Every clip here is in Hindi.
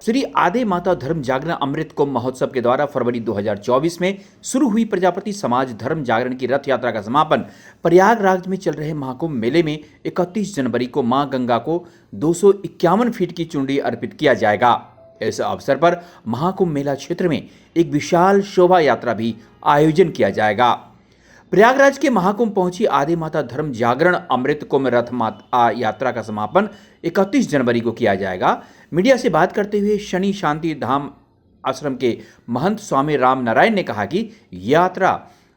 श्री आदे माता धर्म जागरण अमृत कुंभ महोत्सव के द्वारा फरवरी 2024 में शुरू हुई प्रजापति समाज धर्म जागरण की रथ यात्रा का समापन प्रयागराज में चल रहे महाकुंभ मेले में 31 जनवरी को मां गंगा को 251 फीट की चुनरी अर्पित किया जाएगा। इस अवसर पर महाकुंभ मेला क्षेत्र में एक विशाल शोभा यात्रा भी आयोजन किया जाएगा। प्रयागराज के महाकुंभ पहुंची आदि माता धर्म जागरण अमृत कुंभ रथ यात्रा का समापन 31 जनवरी को किया जाएगा। मीडिया से बात करते हुए शनि शांति धाम आश्रम के महंत स्वामी राम नारायण ने कहा कि यात्रा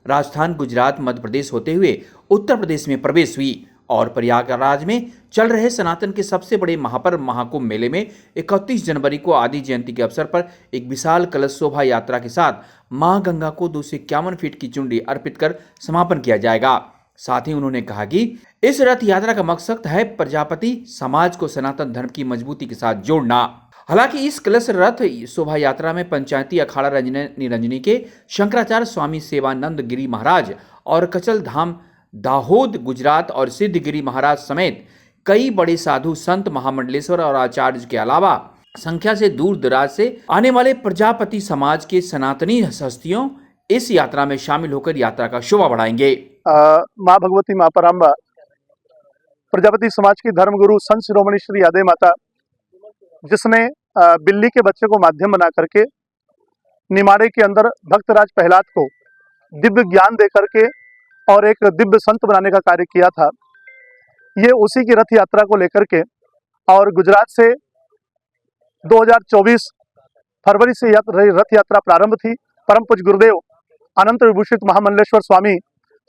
राजस्थान, गुजरात, मध्य प्रदेश होते हुए उत्तर प्रदेश में प्रवेश हुई और प्रयागराज में चल रहे सनातन के सबसे बड़े महापर्व महाकुंभ मेले में 31 जनवरी को आदि जयंती के अवसर पर एक विशाल कलश शोभा यात्रा के साथ मां गंगा को 251 फीट की चुनरी अर्पित कर समापन किया जाएगा। साथ ही उन्होंने कहा कि इस रथ यात्रा का मकसद है प्रजापति समाज को सनातन धर्म की मजबूती के साथ जोड़ना। हालांकि इस कलश रथ शोभा यात्रा में पंचायती अखाड़ा निरंजनी के शंकराचार्य स्वामी सेवानंद गिरी महाराज और कचल धाम दाहोद गुजरात और सिद्धगिरी महाराज समेत कई बड़े साधु संत महामंडलेश्वर और आचार्य के अलावा संख्या से दूर दराज से आने वाले प्रजापति समाज के सनातनी हस्तियों इस यात्रा में शामिल होकर यात्रा का शोभा बढ़ाएंगे। माँ भगवती माँ पराम्बा प्रजापति समाज की धर्मगुरु संत शिरोमणि श्री आदे माता, जिसने बिल्ली के बच्चे को माध्यम बना करके निमाड़े के अंदर भक्तराज प्रहलाद को दिव्य ज्ञान दे करके और एक दिव्य संत बनाने का कार्य किया था, ये उसी की रथ यात्रा को लेकर के और गुजरात से 2024 फरवरी से रथ यात्रा प्रारंभ थी। परम पूज्य गुरुदेव अनंत विभूषित महामंडलेश्वर स्वामी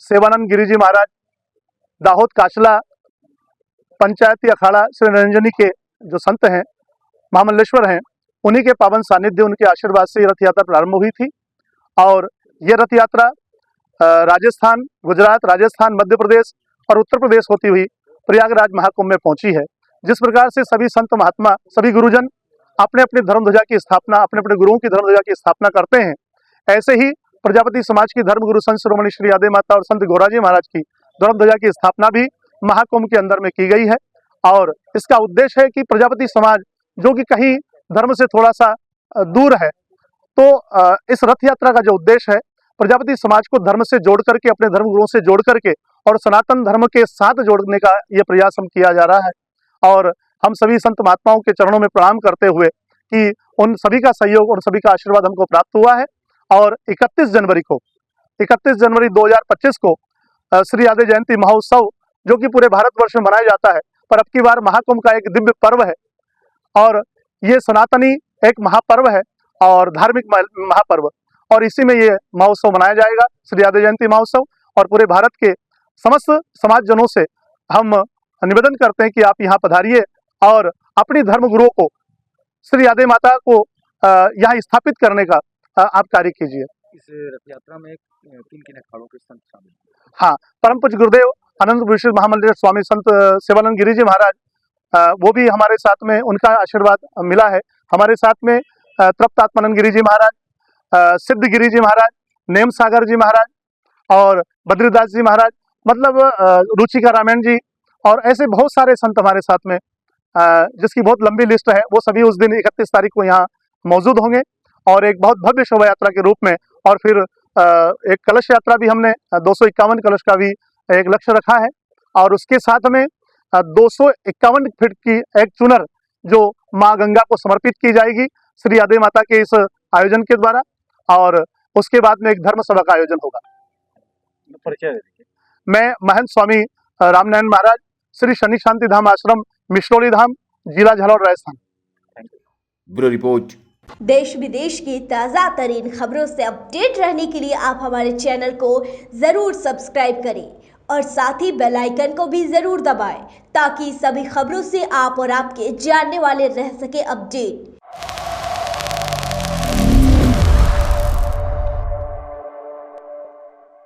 सेवानंद गिरी जी महाराज दाहोद काचला पंचायती अखाड़ा श्री निरंजनी के जो संत हैं महामंडलेश्वर हैं, उन्हीं के पावन सानिध्य उनके आशीर्वाद से रथ यात्रा प्रारंभ हुई थी। और ये रथ यात्रा राजस्थान, गुजरात, राजस्थान, मध्य प्रदेश और उत्तर प्रदेश होती हुई प्रयागराज महाकुंभ में पहुंची है। जिस प्रकार से सभी संत महात्मा, सभी गुरुजन अपने अपने धर्म ध्वजा की स्थापना, अपने अपने गुरुओं की धर्म ध्वजा की स्थापना करते हैं, ऐसे ही प्रजापति समाज की धर्मगुरु संत शिरोमणि श्री आदे माता और संत गौराजी महाराज की धर्म ध्वजा की स्थापना भी महाकुंभ के अंदर में की गई है। और इसका उद्देश्य है कि प्रजापति समाज जो कि कहीं धर्म से थोड़ा सा दूर है, तो इस रथ यात्रा का जो उद्देश्य है प्रजापति समाज को धर्म से जोड़ करके, अपने धर्म गुरुओं से जोड़ करके और सनातन धर्म के साथ जोड़ने का ये प्रयास हम किया जा रहा है। और हम सभी संत महात्माओं के चरणों में प्रणाम करते हुए कि उन सभी का सहयोग और सभी का आशीर्वाद हमको प्राप्त हुआ है। और 31 जनवरी 2025 को श्री आदि जयंती महोत्सव जो कि पूरे भारतवर्ष में मनाया जाता है, पर अब की बार महाकुंभ का एक दिव्य पर्व है और ये सनातनी एक महापर्व है और धार्मिक महापर्व, और इसी में ये महोत्सव मनाया जाएगा, श्री आदि जयंती महोत्सव। और पूरे भारत के समस्त समाजजनों से हम निवेदन करते हैं कि आप यहाँ पधारिए और अपनी धर्म गुरुओं को, श्री आदे माता को यहाँ स्थापित करने का आप कार्य कीजिए। इस रथ यात्रा में किन अखाड़ों के संत शामिल? हाँ, परम पूज्य गुरुदेव अनंत विभूषित महामंडलेश्वर स्वामी संत सेवानंद गिरी जी महाराज, वो भी हमारे साथ में, उनका आशीर्वाद मिला है। हमारे साथ में तृप्त आत्मानंद गिरी जी महाराज, सिद्ध गिरी जी महाराज, नेम सागर जी महाराज और बद्रीदास जी महाराज, मतलब रुचिका रामायण जी और ऐसे बहुत सारे संत हमारे साथ में, जिसकी बहुत लंबी लिस्ट है। वो सभी उस दिन 31 तारीख को यहाँ मौजूद होंगे और एक बहुत भव्य शोभा यात्रा के रूप में, और फिर एक कलश यात्रा भी हमने 251 कलश का भी एक लक्ष्य रखा है। और उसके साथ में 251 फीट की एक चुनर जो माँ गंगा को समर्पित की जाएगी श्री आदे माता के इस आयोजन के द्वारा, और उसके बाद में एक धर्म सभा का आयोजन होगा। परिचय? मैं महंत स्वामी रामनारायण महाराज, श्री शनि शांति धाम आश्रम, मिश्रोली धाम, जिला झालावाड़, राजस्थान। Bureau report. देश विदेश की ताज़ा तरीन खबरों से अपडेट रहने के लिए आप हमारे चैनल को ज़रूर सब्सक्राइब करें और साथ ही बेल आइकन को भी ज़रूर दबाएं ताकि सभी खबरों से आप और आपके जानने वाले रह सके अपडेट।